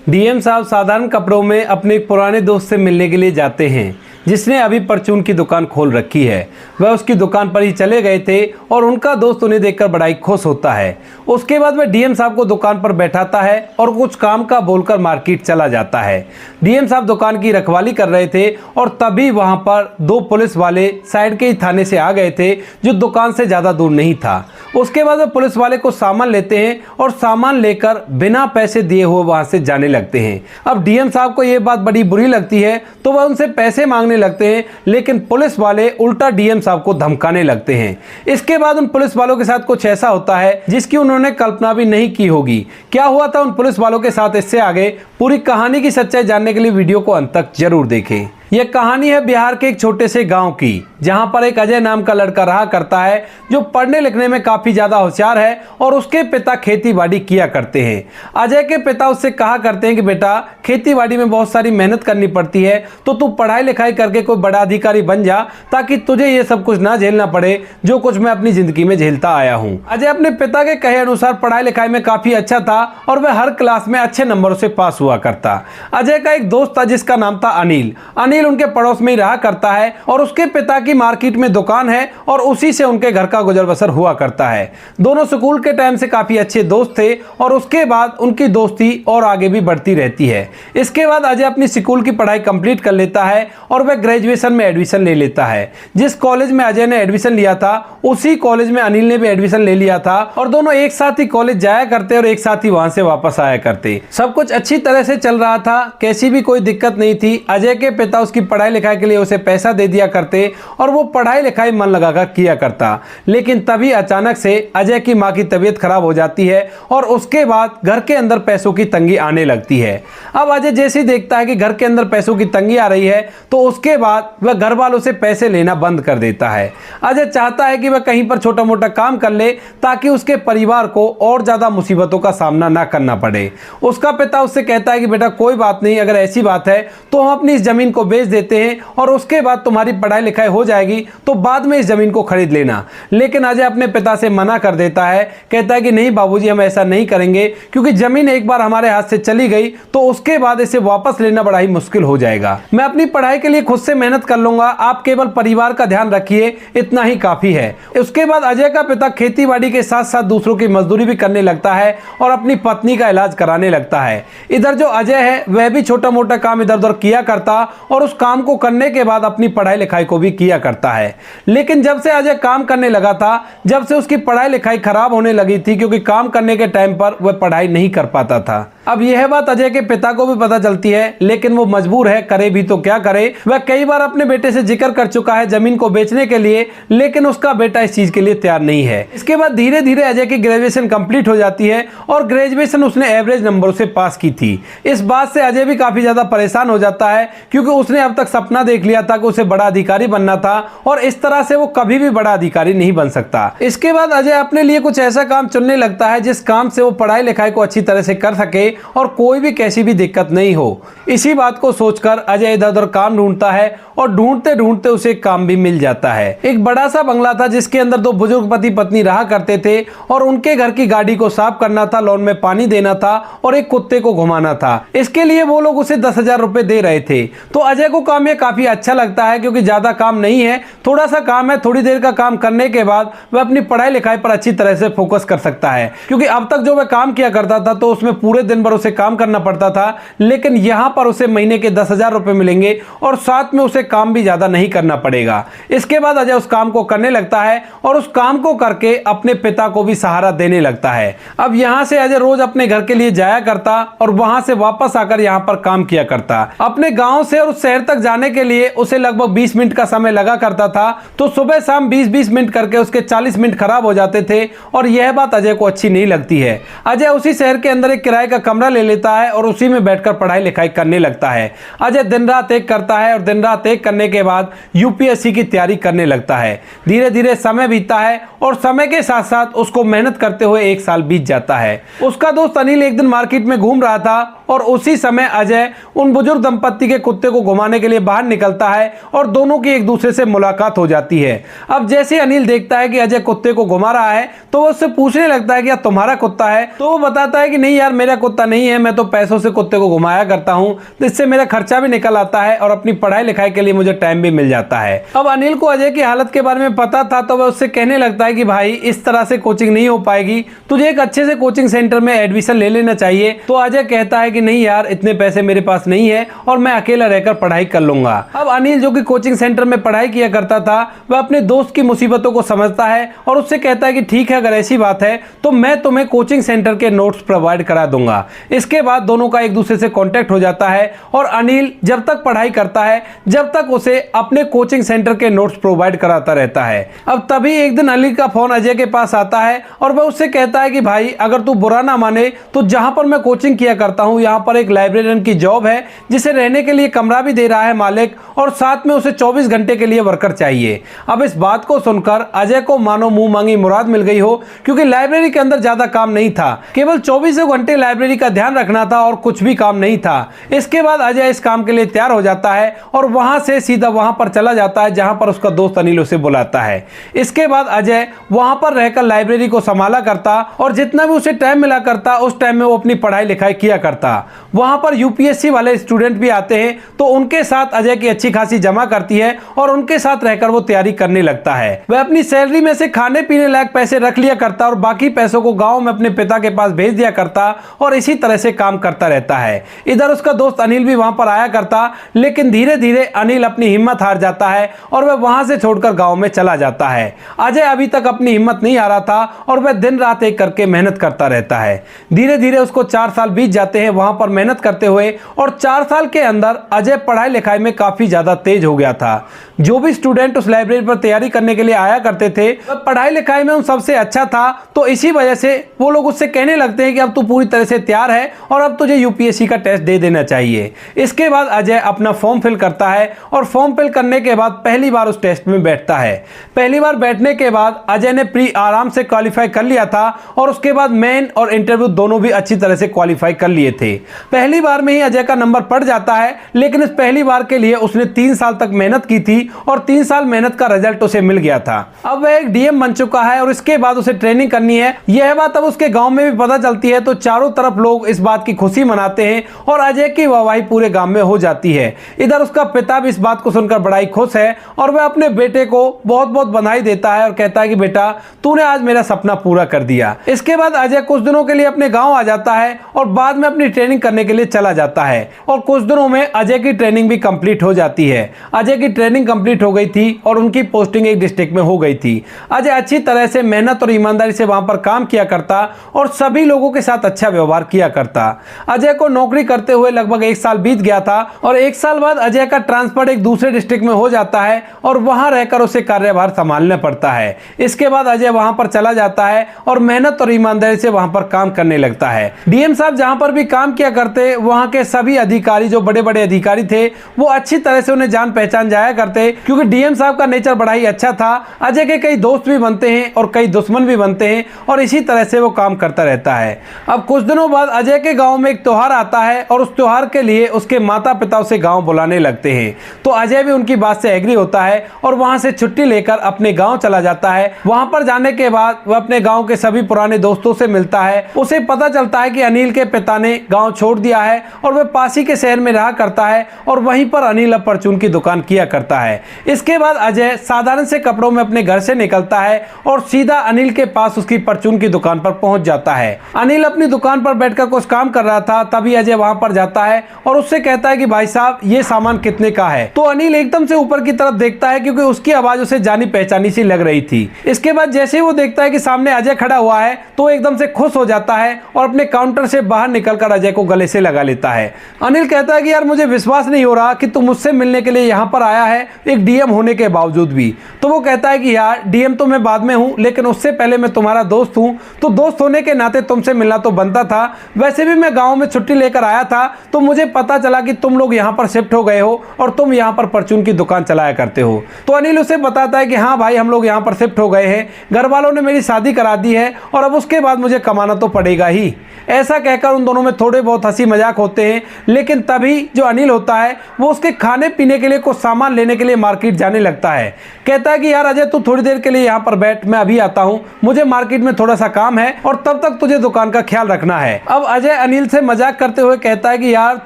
DM साहब साधारण कपड़ों में अपने एक पुराने दोस्त से मिलने के लिए जाते हैं जिसने अभी परचून की दुकान खोल रखी है। वह उसकी दुकान पर ही चले गए थे और उनका दोस्त उन्हें देखकर बड़ा ही खुश होता है। उसके बाद वह डीएम साहब को दुकान पर बैठाता है और कुछ काम का बोलकर मार्केट चला जाता है। डीएम साहब दुकान की रखवाली कर रहे थे और तभी वहां पर दो पुलिस वाले साइड के ही थाने से आ गए थे जो दुकान से ज़्यादा दूर नहीं था। उसके बाद वह पुलिस वाले को सामान लेते हैं और सामान लेकर बिना पैसे दिए हुए वहां से जाने लगते हैं। अब डीएम साहब को यह बात बड़ी बुरी लगती है तो वह उनसे पैसे मांगने लगते हैं, लेकिन पुलिस वाले उल्टा डीएम साहब को धमकाने लगते हैं। इसके बाद उन पुलिस वालों के साथ कुछ ऐसा होता है जिसकी उन्होंने कल्पना भी नहीं की होगी। क्या हुआ था उन पुलिस वालों के साथ, इससे आगे पूरी कहानी की सच्चाई जानने के लिए वीडियो को अंत तक जरूर देखें। यह कहानी है बिहार के एक छोटे से गांव की, जहां पर एक अजय नाम का लड़का रहा करता है जो पढ़ने लिखने में काफी ज्यादा होशियार है और उसके पिता खेती बाड़ी किया करते हैं। अजय के पिता उससे कहा करते हैं कि बेटा, खेती बाड़ी में बहुत सारी मेहनत करनी पड़ती है, तो तू पढ़ाई लिखाई करके कोई बड़ा अधिकारी बन जा ताकि तुझे ये सब कुछ ना झेलना पड़े जो कुछ मैं अपनी जिंदगी में झेलता आया हूँ। अजय अपने पिता के कहे अनुसार पढ़ाई लिखाई में काफी अच्छा था और वह हर क्लास में अच्छे नंबरों से पास हुआ करता। अजय का एक दोस्त था जिसका नाम था अनिल उनके पड़ोस में ही रहा करता है और उसके पिता की मार्केट में दुकान है और उसी से उनके घर का गुजर बसर हुआ करता है। दोनों स्कूल के टाइम से काफी अच्छे दोस्त थे और उसके बाद उनकी दोस्ती और आगे भी बढ़ती रहती है। इसके बाद अजय अपनी स्कूल की पढ़ाई कंप्लीट कर लेता है और वह ग्रेजुएशन में एडमिशन ले लेता है। जिस कॉलेज में अजय ने एडमिशन लिया था उसी कॉलेज में अनिल ने भी एडमिशन ले लिया था और दोनों एक साथ ही कॉलेज जाया करते और एक साथ ही वहां से वापस आया करते। सब कुछ अच्छी तरह से चल रहा था, कैसी भी कोई दिक्कत नहीं थी। अजय के पिता उसकी पढ़ाई लिखाई के लिए उसे पैसा दे दिया करते और वो पढ़ाई लिखाई मन लगाकर किया करता। लेकिन तभी अचानक से अजय की मां की तबीयत खराब हो जाती है और उसके बाद घर के अंदर पैसों की तंगी आने लगती है। अब अजय जैसे ही देखता है कि घर के अंदर पैसों की तंगी आ रही है तो उसके बाद वह घर वालों से पैसे लेना बंद कर देता है। अजय चाहता है कि वह कहीं पर छोटा मोटा काम कर ले ताकि उसके परिवार को और ज्यादा मुसीबतों का सामना ना करना पड़े। उसका पिता उससे कहता है कि बेटा कोई बात नहीं, अगर ऐसी बात है तो हम अपनी इस जमीन को बेच देते हैं और उसके बाद तुम्हारी पढ़ाई लिखाई हो जाएगी तो बाद में इस जमीन को खरीद लेना। लेकिन अजय अपने पिता से मना कर देता है, कहता है कि नहीं बाबूजी, हम ऐसा नहीं करेंगे क्योंकि जमीन एक बार हमारे हाथ से चली गई तो उसके बाद इसे वापस लेना बड़ा ही मुश्किल हो जाएगा। मैं अपनी पढ़ाई के लिए खुद से मेहनत कर लूंगा, आप केवल परिवार का ध्यान रखिए, इतना ही काफी है। उसके बाद अजय का पिता खेती बाड़ी के साथ साथ दूसरों की मजदूरी भी करने लगता है और अपनी पत्नी का इलाज कराने लगता है। इधर जो अजय है वह भी छोटा मोटा काम इधर उधर किया करता और उस काम को करने के बाद अपनी पढ़ाई लिखाई को भी किया करता है। लेकिन जब से अजय काम करने लगा था, जब से उसकी पढ़ाई लिखाई खराब होने लगी थी क्योंकि काम करने के टाइम पर वह पढ़ाई नहीं कर पाता था। अब यह बात अजय के पिता को भी पता चलती है, लेकिन वो मजबूर है, करे भी तो क्या करे। वह कई बार अपने बेटे से जिक्र कर चुका है जमीन को बेचने के लिए, लेकिन उसका बेटा इस चीज के लिए तैयार नहीं है। इसके बाद धीरे धीरे अजय की ग्रेजुएशन कंप्लीट हो जाती है और ग्रेजुएशन उसने एवरेज नंबरों से पास की थी। इस बात से अजय भी काफी ज्यादा परेशान हो जाता है क्योंकि उसने अब तक सपना देख लिया था कि उसे बड़ा अधिकारी बनना था और इस तरह से वो कभी भी बड़ा अधिकारी नहीं बन सकता। इसके बाद अजय अपने लिए कुछ ऐसा काम चुनने लगता है जिस काम से वो पढ़ाई लिखाई को अच्छी तरह से कर सके और कोई भी कैसी भी दिक्कत नहीं हो। इसी बात को सोचकर अजय इधर उधर काम ढूंढता है और ढूंढते ढूंढते उसे काम भी मिल जाता है। एक बड़ा सा बंगला था जिसके अंदर दो बुजुर्ग पति पत्नी रहा करते थे और उनके घर की गाड़ी को साफ करना था, लॉन में पानी देना था और एक कुत्ते को घुमाना था। इसके लिए वो लोग उसे 10,000 रुपए दे रहे थे। तो अजय को काम ये काफी अच्छा लगता है क्योंकि ज्यादा काम नहीं है, थोड़ा सा काम है। थोड़ी देर का काम करने के बाद वह अपनी पढ़ाई लिखाई पर अच्छी तरह से फोकस कर सकता है क्योंकि अब तक जो वह काम किया करता था तो उसमें पूरे दिन भर उसे काम करना पड़ता था, लेकिन यहां पर उसे महीने के 10,000 रुपए मिलेंगे और साथ में उसे काम भी ज्यादा नहीं करना पड़ेगा। इसके बाद अजय उस काम को करने लगता है और उस काम को करके अपने पिता को भी सहारा देने लगता है। अब यहां से अजय रोज अपने घर के लिए जाया करता और वहां से वापस आकर यहां पर काम किया करता। अपने गांव से और उस शहर तक जाने के लिए उसे लगभग 20 मिनट का समय लगा करता था, तो सुबह शाम 20-20 मिनट करके उसके 40 मिनट खराब हो जाते थे और यह बात अजय को अच्छी नहीं लगती है। अजय उसी शहर के अंदर एक किराए का कमरा ले लेता है और उसी में बैठकर पढ़ाई लिखाई करने लगता है। अजय दिन रात एक करता है और दिन रात एक करने के बाद यूपीएससी की तैयारी करने लगता है। धीरे धीरे समय बीतता है और समय के साथ साथ उसको मेहनत करते हुए 1 साल बीत जाता है। उसका दोस्त अनिल एक दिन मार्केट में घूम रहा था और उसी समय अजय उन बुजुर्ग दंपत्ति के कुत्ते को घुमाने के लिए बाहर निकलता है और दोनों की एक दूसरे से मुलाकात हो जाती है। अब जैसे अनिल देखता है कि अजय कुत्ते को घुमा रहा है तो वो उससे पूछने लगता है कि यार तुम्हारा कुत्ता है? तो वो बताता है कि नहीं यार मेरा कुत्ता नहीं है, मैं तो पैसों से कुत्ते को घुमाया करता हूं, तो इससे मेरा खर्चा भी निकल आता है और अपनी पढ़ाई लिखाई के लिए मुझे टाइम भी मिल जाता है। अब अनिल को अजय की हालत के बारे में पता था तो वह उससे कहने लगता है कि भाई इस तरह से कोचिंग नहीं हो पाएगी, तुझे एक अच्छे से कोचिंग सेंटर में एडमिशन ले लेना चाहिए। तो अजय कहता है कि नहीं यार इतने पैसे मेरे पास नहीं है और मैं अकेला रहकर पढ़ाई कर लूंगा। अब अनिल जो कि कोचिंग सेंटर में पढ़ाई किया करता था वह अपने दोस्त की मुसीबतों को समझता है और उससे कहता है कि ठीक है अगर ऐसी बात है तो मैं तुम्हें कोचिंग सेंटर के नोट्स प्रोवाइड करा दूंगा। इसके बाद दोनों का एक दूसरे से कांटेक्ट हो जाता है और अनिल जब तक पढ़ाई करता है जब तक उसे अपने कोचिंग सेंटर के नोट्स प्रोवाइड कराता रहता है। अब तभी एक दिन अनिल का फोन अजय के पास आता है और वह उससे कहता है कि भाई अगर तू बुरा ना माने तो जहां पर मैं कोचिंग किया करता हूं यहां पर एक लाइब्रेरियन की जॉब है जिसे रहने के लिए कमरा भी दे रहा है मालिक और साथ में उसे 24 घंटे के लिए वर्कर चाहिए। अब इस बात को सुनकर अजय को मानो मुंह मांगी मुराद मिल गई हो, क्योंकि लाइब्रेरी के अंदर ज्यादा काम नहीं था, केवल 24 घंटे लाइब्रेरी का ध्यान रखना था और कुछ भी काम नहीं था। इसके बाद अजय इस काम के लिए तैयार हो जाता है और वहां से सीधा वहां पर चला जाता है जहां पर उसका दोस्त अनिल उसे बुलाता है। इसके बाद अजय वहां पर रहकर लाइब्रेरी को संभाला करता और जितना भी उसे टाइम मिला करता उस टाइम में वो अपनी पढ़ाई लिखाई किया करता। वहां पर यूपीएससी वाले स्टूडेंट भी आते हैं तो उनके साथ अजय की अच्छी खासी जमा करती है और उनके साथ रहकर वो तैयारी करने लगता है। वह अपनी सैलरी में से खाने पीने लायक पैसे रख लिया करता और बाकी पैसों को गांव में अपने पिता के पास भेज दिया करता और इसी तरह से काम करता रहता है। इधर उसका दोस्त अनिल भी वहां पर आया करता, लेकिन धीरे धीरे अनिल अपनी हिम्मत हार जाता है और वह वहां से छोड़कर गांव में चला जाता है। अजय अभी तक अपनी हिम्मत नहीं हारा था और वह दिन रात एक करके मेहनत करता रहता है। धीरे धीरे उसको 4 साल बीत जाते हैं वहां पर मेहनत करते हुए और 4 साल के अंदर अजय पढ़ाई लिखाई में काफी ज्यादा तेज हो गया था। जो भी स्टूडेंट उस लाइब्रेरी पर तैयारी करने के लिए आया करते थे वह पढ़ाई लिखाई में उन सबसे अच्छा था, तो इसी वजह से वो लोग उससे कहने लगते हैं कि अब तू पूरी तरह से तैयार है और अब तुझे यूपीएससी का टेस्ट दे देना चाहिए। इसके बाद अजय अपना फॉर्म फिल करता है और फॉर्म फिल करने के बाद पहली बार उस टेस्ट में बैठता है। पहली बार बैठने के बाद अजय ने प्री आराम से क्वालिफाई कर लिया था और उसके बाद मेन और इंटरव्यू दोनों भी अच्छी तरह से क्वालिफाई कर लिए थे। पहली बार में ही अजय का नंबर पड़ जाता है, लेकिन इस पहली बार के लिए उसने 3 साल तक मेहनत की थी और 3 साल मेहनत का रिजल्ट उसे मिल गया था। अब वह एक डीएम बन चुका है और इसके बाद उसे ट्रेनिंग करनी है। यह बात अब उसके गांव में भी पता चलती है तो चारों तरफ लोग इस बात की खुशी मनाते हैं और अजय की वाहवाही पूरे गांव में हो जाती है। इधर उसका पिता भी इस बात को सुनकर बड़ा ही खुश है और वह अपने बेटे को बहुत बहुत बधाई देता है और कहता है कि बेटा तूने आज मेरा सपना पूरा कर दिया। इसके बाद अजय कुछ दिनों के लिए अपने गांव आ जाता है और बाद में अपनी ट्रेनिंग करने के लिए चला जाता है और कुछ दिनों में अजय की ट्रेनिंग भी कंप्लीट हो जाती है। अजय की ट्रेनिंग कंप्लीट हो गई थी और उनकी पोस्टिंग एक डिस्ट्रिक्ट में हो गई थी। अजय अच्छी तरह से मेहनत और ईमानदारी से वहां पर काम किया करता और सभी लोगों के साथ अच्छा व्यवहार किया करता। अजय को नौकरी करते हुए लगभग 1 साल बीत गया था और 1 साल बाद अजय का ट्रांसफर एक दूसरे डिस्ट्रिक्ट में हो जाता है और वहां रहकर उसे कार्यभार संभालना पड़ता है। इसके बाद अजय वहां पर चला जाता है और मेहनत और ईमानदारी से वहां पर काम करने लगता है। डीएम साहब जहां पर भी काम किया करते वहां के सभी अधिकारी जो बड़े बड़े अधिकारी थे वो अच्छी तरह से उन्हें जान पहचान जाया करते, क्योंकि डीएम साहब का नेचर बड़ा ही अच्छा था। अजय के कई दोस्त भी बनते हैं और कई दुश्मन भी बनते हैं और इसी तरह से वो काम करता रहता है। अब कुछ दिनों बाद अजय के गांव में एक त्योहार आता है और उस त्योहार के लिए उसके माता पिता उसे गांव बुलाने लगते हैं, तो अजय भी उनकी बात से एग्री होता है और वहां से छुट्टी लेकर अपने गांव चला जाता है। वहां पर जाने के बाद वह अपने गांव के सभी पुराने दोस्तों से मिलता है। उसे पता चलता है कि अनिल के पिता ने गांव छोड़ दिया है और वह पास ही के शहर में रहा करता है और वहीं पर अनिल अब परचून की दुकान किया करता है। इसके बाद अजय साधारण से कपड़ों में अपने घर से निकलता है और सीधा अनिल के पास उसकी परचून की दुकान पर पहुंच जाता है। अनिल अपनी दुकान पर बैठकर कुछ काम कर रहा था, तभी अजय वहां पर जाता है और उससे कहता है कि भाई साहब ये सामान कितने का है। तो अनिल एकदम से ऊपर की तरफ देखता है क्योंकि उसकी आवाज उसे जानी पहचानी सी लग रही थी। इसके बाद जैसे ही वो देखता है कि सामने अजय खड़ा हुआ है तो एकदम से खुश हो जाता है और अपने काउंटर से बाहर निकलकर अजय को गले से लगा लेता है। अनिल कहता है कि यार मुझे विश्वास नहीं हो रहा कि तू मुझसे मिलने के लिए यहाँ पर आया है, एक डीएम होने के बावजूद भी। तो वो कहता है कि यार डीएम तो मैं बाद में हूँ, लेकिन उससे पहले मैं तुम्हारा दोस्त हूँ, तो दोस्त होने के नाते तुमसे मिलना तो बनता था। वैसे भी मैं गाँव में छुट्टी लेकर आया था तो मुझे पता चला कि तुम लोग यहाँ पर शिफ्ट हो गए हो और तुम यहाँ पर परचून की दुकान चलाया करते हो। तो अनिल उसे बताता है कि हाँ भाई हम लोग यहाँ पर शिफ्ट हो गए हैं, घर वालों ने मेरी शादी करा दी है और अब उसके बाद मुझे कमाना तो पड़ेगा ही। ऐसा कहकर उन दोनों में थोड़े थोड़े बहुत हंसी मजाक होते हैं। लेकिन तभी जो अनिल होता है वो उसके खाने पीने के लिए कुछ सामान लेने के लिए मार्केट जाने लगता है। कहता है कि यार अजय तू थोड़ी देर के लिए यहाँ पर बैठ, मैं अभी आता हूँ, मुझे मार्केट में थोड़ा सा काम है और तब तक तुझे दुकान का ख्याल रखना है। अब अजय अनिल से मजाक करते हुए कहता है कि यार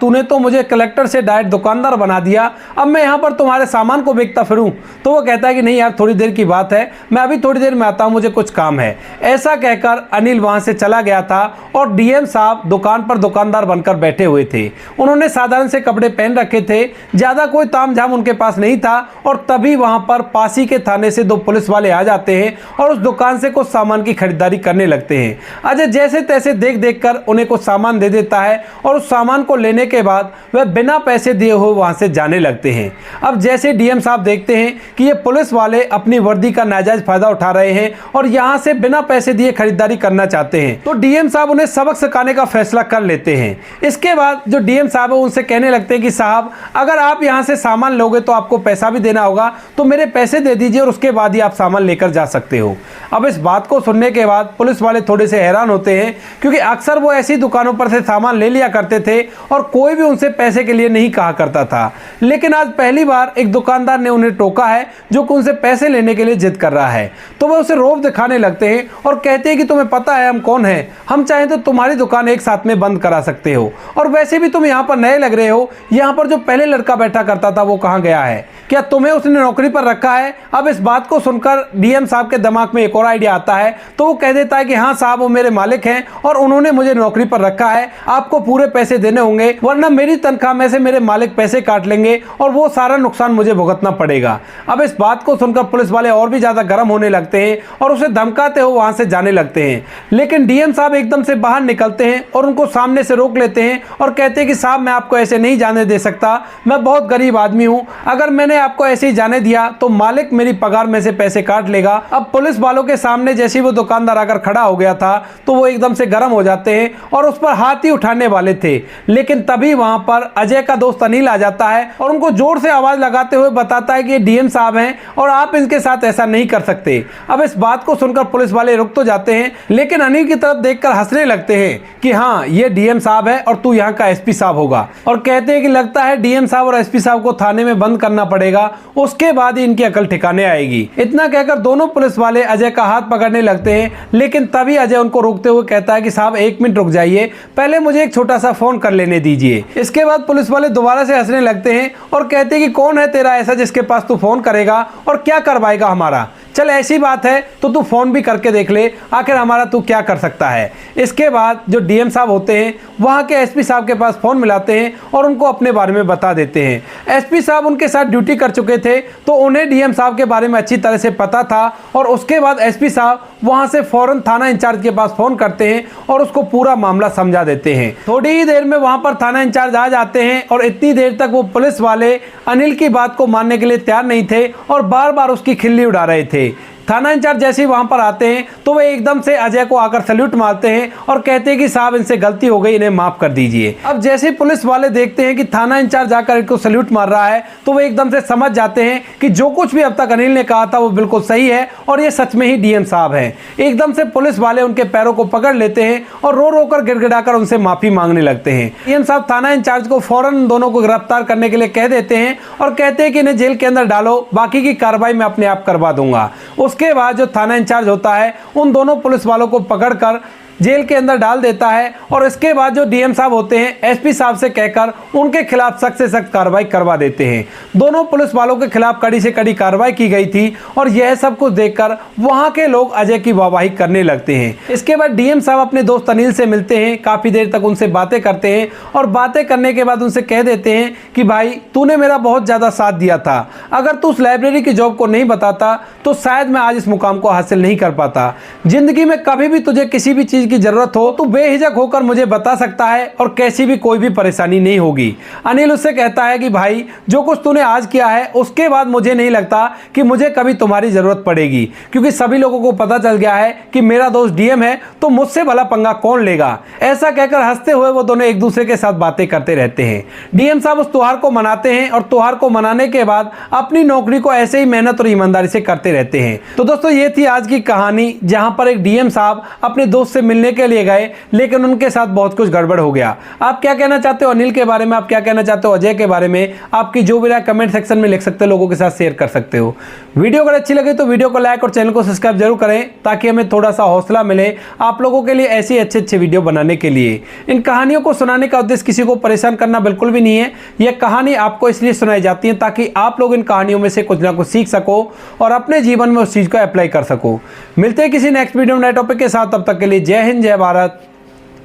तूने तो मुझे कलेक्टर से डायरेक्ट दुकानदार बना दिया, अब मैं यहाँ पर तुम्हारे सामान को बेचता फिरूं। तो वो कहता है कि नहीं यार थोड़ी देर की बात है, मैं अभी थोड़ी देर में आता हूँ, मुझे कुछ काम है। ऐसा कहकर अनिल वहां से चला गया था और डीएम साहब दुकान पर दुकानदार बनकर बैठे हुए थे। उन्होंने साधारण से कपड़े पहन रखे थे, ज्यादा कोई तामझाम उनके पास नहीं था। और तभी वहां पर पासी के थाने से 2 पुलिस वाले आ जाते हैं और उस दुकान से कुछ सामान की खरीदारी करने लगते हैं। अजय जैसे तैसे देख देख कर उन्हें कुछ सामान दे देता है और उस सामान को लेने के बाद वह बिना पैसे दिए हुए वहां से जाने लगते हैं। अब जैसे डीएम साहब देखते हैं कि ये पुलिस वाले अपनी वर्दी का नाजायज फायदा उठा रहे हैं और यहां से बिना पैसे दिए खरीदारी करना चाहते हैं, तो डीएम साहब उन्हें सबक सिखाने का फैसला कर लेते हैं। इसके बाद जो डीएम साहब है उनसे कहने लगते हैं कि साहब अगर आप यहां से सामान लोगे तो आपको पैसा भी देना होगा, तो मेरे पैसे दे दीजिए और उसके बाद ही आप सामान लेकर जा सकते हो। अब इस बात को सुनने के बाद पुलिस वाले थोड़े से हैरान होते हैं, क्योंकि अक्सर वो ऐसी दुकानों पर से सामान ले लिया करते थे और कोई भी उनसे पैसे के लिए नहीं कहा करता था। लेकिन आज पहली बार एक दुकानदार ने उन्हें टोका है जो कि उनसे पैसे लेने के लिए जिद कर रहा है। तो वह उसे रौब दिखाने लगते हैं और कहते हैं कि तुम्हें पता है हम कौन हैं, हम चाहें तो तुम्हारी दुकान एक साथ में बंद करा सकते हो, और वैसे भी तुम यहाँ पर नए लग रहे हो, यहाँ पर जो पहले लड़का बैठा करता था वो कहाँ गया है, क्या तुम्हें उसने नौकरी पर रखा है? अब इस बात को सुनकर डीएम साहब के दिमाग में एक और आइडिया आता है, तो वो कह देता है कि हाँ साहब वो मेरे मालिक हैं और उन्होंने मुझे नौकरी पर रखा है, आपको पूरे पैसे देने होंगे वरना मेरी तनख्वाह में से मेरे मालिक पैसे काट लेंगे और वो सारा नुकसान मुझे भुगतना पड़ेगा। अब इस बात को सुनकर पुलिस वाले और भी ज्यादा गर्म होने लगते हैं और उसे धमकाते हुए वहां से जाने लगते हैं। लेकिन डीएम साहब एकदम से बाहर निकलते हैं और उनको सामने से रोक लेते हैं और कहते हैं कि साहब मैं आपको ऐसे नहीं जाने दे सकता, मैं बहुत गरीब आदमी हूं, अगर मैंने आपको ऐसे ही जाने दिया तो मालिक मेरी पगार में से पैसे काट लेगा। अब पुलिस वालों के सामने जैसे ही वो दुकानदार आकर खड़ा हो गया था तो वो एकदम से गर्म हो जाते हैं और उस पर हाथ ही उठाने वाले थे। लेकिन तभी वहां पर अजय का दोस्त अनिल आ जाता है और उनको जोर से आवाज लगाते हुए बताता है कि ये डीएम साहब हैं और आप इनके साथ ऐसा नहीं कर सकते। अब इस बात को सुनकर पुलिस वाले रुक तो जाते हैं, लेकिन अनिल की तरफ देखकर हंसने लगते हैं कि हाँ ये डीएम साहब है और तू यहाँ का एसपी साहब होगा, और कहते हैं कि लगता है डीएम साहब और एसपी साहब को थाने में बंद करना पड़ेगा, उसके बाद ही इनकी अकल ठिकाने आएगी। इतना कहकर दोनों पुलिस वाले अजय का हाथ पकड़ने लगते हैं, लेकिन तभी अजय उनको रोकते हुए कहता है कि साहब 1 मिनट रुक जाइए, पहले मुझे एक छोटा सा फोन कर लेने दीजिए। इसके बाद पुलिस वाले दोबारा से हंसने लगते हैं और कहते हैं कि कौन है तेरा ऐसा जिसके पास तू फोन करेगा और क्या करवाएगा हमारा, चल ऐसी बात है तो तू फोन भी करके देख ले, आखिर हमारा तू क्या कर सकता है। इसके बाद जो डीएम साहब होते हैं वहां के एसपी साहब के पास फोन मिलाते हैं और उनको अपने बारे में बता देते हैं। एसपी साहब उनके साथ ड्यूटी कर चुके थे तो उन्हें डीएम साहब के बारे में अच्छी तरह से पता था, और उसके बाद एसपी साहब वहां से फौरन थाना इंचार्ज के पास फोन करते हैं और उसको पूरा मामला समझा देते हैं। थोड़ी ही देर में वहां पर थाना इंचार्ज आ जाते हैं और इतनी देर तक वो पुलिस वाले अनिल की बात को मानने के लिए तैयार नहीं थे और बार बार उसकी खिल्ली उड़ा रहे थे। थाना इंचार्ज जैसे ही वहां पर आते हैं तो वे एकदम से अजय को आकर सैल्यूट मारते हैं और कहते हैं कि साहब इनसे गलती हो गई, इन्हें माफ कर दीजिए। अब जैसे ही पुलिस वाले देखते हैं कि थाना इंचार्ज आकर इनको सैल्यूट मार रहा है तो वे एकदम से समझ जाते हैं कि जो कुछ भी अब तक अनिल ने कहा था वो बिल्कुल सही है और ये सच में ही डीएम साहब हैं। एकदम से पुलिस वाले उनके पैरों को पकड़ लेते हैं और रो रो कर गिड़गिड़ाकर उनसे माफी मांगने लगते हैं। डीएम साहब थाना इंचार्ज को फौरन दोनों को गिरफ्तार करने के लिए कह देते हैं और कहते हैं कि इन्हें जेल के अंदर डालो, बाकी की कार्रवाई मैं अपने आप करवा दूंगा। उसके बाद जो थाना इंचार्ज होता है उन दोनों पुलिस वालों को पकड़कर जेल के अंदर डाल देता है और इसके बाद जो डीएम साहब होते हैं एसपी साहब से कहकर उनके खिलाफ सख्त से सख्त कार्रवाई करवा देते हैं। दोनों पुलिस वालों के खिलाफ कड़ी से कड़ी कार्रवाई की गई थी और यह सब कुछ देखकर वहां के लोग अजय की वाहवाही करने लगते हैं। इसके बाद डीएम साहब अपने दोस्त अनिल से मिलते हैं, काफी देर तक उनसे बातें करते हैं और बातें करने के बाद उनसे कह देते हैं कि भाई तूने मेरा बहुत ज्यादा साथ दिया था, अगर तू उस लाइब्रेरी की जॉब को नहीं बताता तो शायद मैं आज इस मुकाम को हासिल नहीं कर पाता। जिंदगी में कभी भी तुझे किसी भी चीज की जरूरत हो तो बेहिचक होकर मुझे बता सकता है और कैसी भी कोई भी परेशानी नहीं होगी। अनिल उससे कहता है कि भाई जो कुछ तूने आज किया है उसके बाद मुझे नहीं लगता कि मुझे कभी तुम्हारी जरूरत पड़ेगी, क्योंकि सभी लोगों को पता चल गया है कि मेरा दोस्त डीएम है तो मुझसे भला पंगा कौन लेगा। ऐसा कहकर हंसते हुए वो दोनों एक दूसरे के साथ बातें करते रहते हैं। डीएम साहब उस त्योहार को मनाते हैं और त्योहार को मनाने के बाद अपनी नौकरी को ऐसे ही मेहनत और ईमानदारी से करते रहते हैं। तो दोस्तों ये थी आज की कहानी, जहां पर एक डीएम साहब अपने दोस्त से मिलने मिलने के लिए गए, लेकिन उनके साथ बहुत कुछ गड़बड़ हो गया। आप क्या कहना चाहते हो अनिल के बारे में, आप क्या कहना चाहते हो अजय के बारे में? आपकी जो भी राय कमेंट सेक्शन में लिख सकते हो, लोगों के साथ शेयर कर सकते हो। वीडियो अगर अच्छी लगे तो वीडियो को लाइक और चैनल को सब्सक्राइब जरूर करें, ताकि हमें थोड़ा सा हौसला मिले आप लोगों के लिए ऐसी अच्छे वीडियो बनाने के लिए। इन कहानियों को सुनाने का उद्देश्य किसी को परेशान करना बिल्कुल भी नहीं है। यह कहानी आपको इसलिए सुनाई जाती है ताकि आप लोग इन कहानियों में से कुछ ना कुछ सीख सको और अपने जीवन में उस चीज को अप्लाई कर सको। मिलते हैं किसी नेक्स्ट वीडियो में नए टॉपिक के साथ, तब तक के लिए जय हिंद, जय भारत,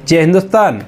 जय हिंदुस्तान।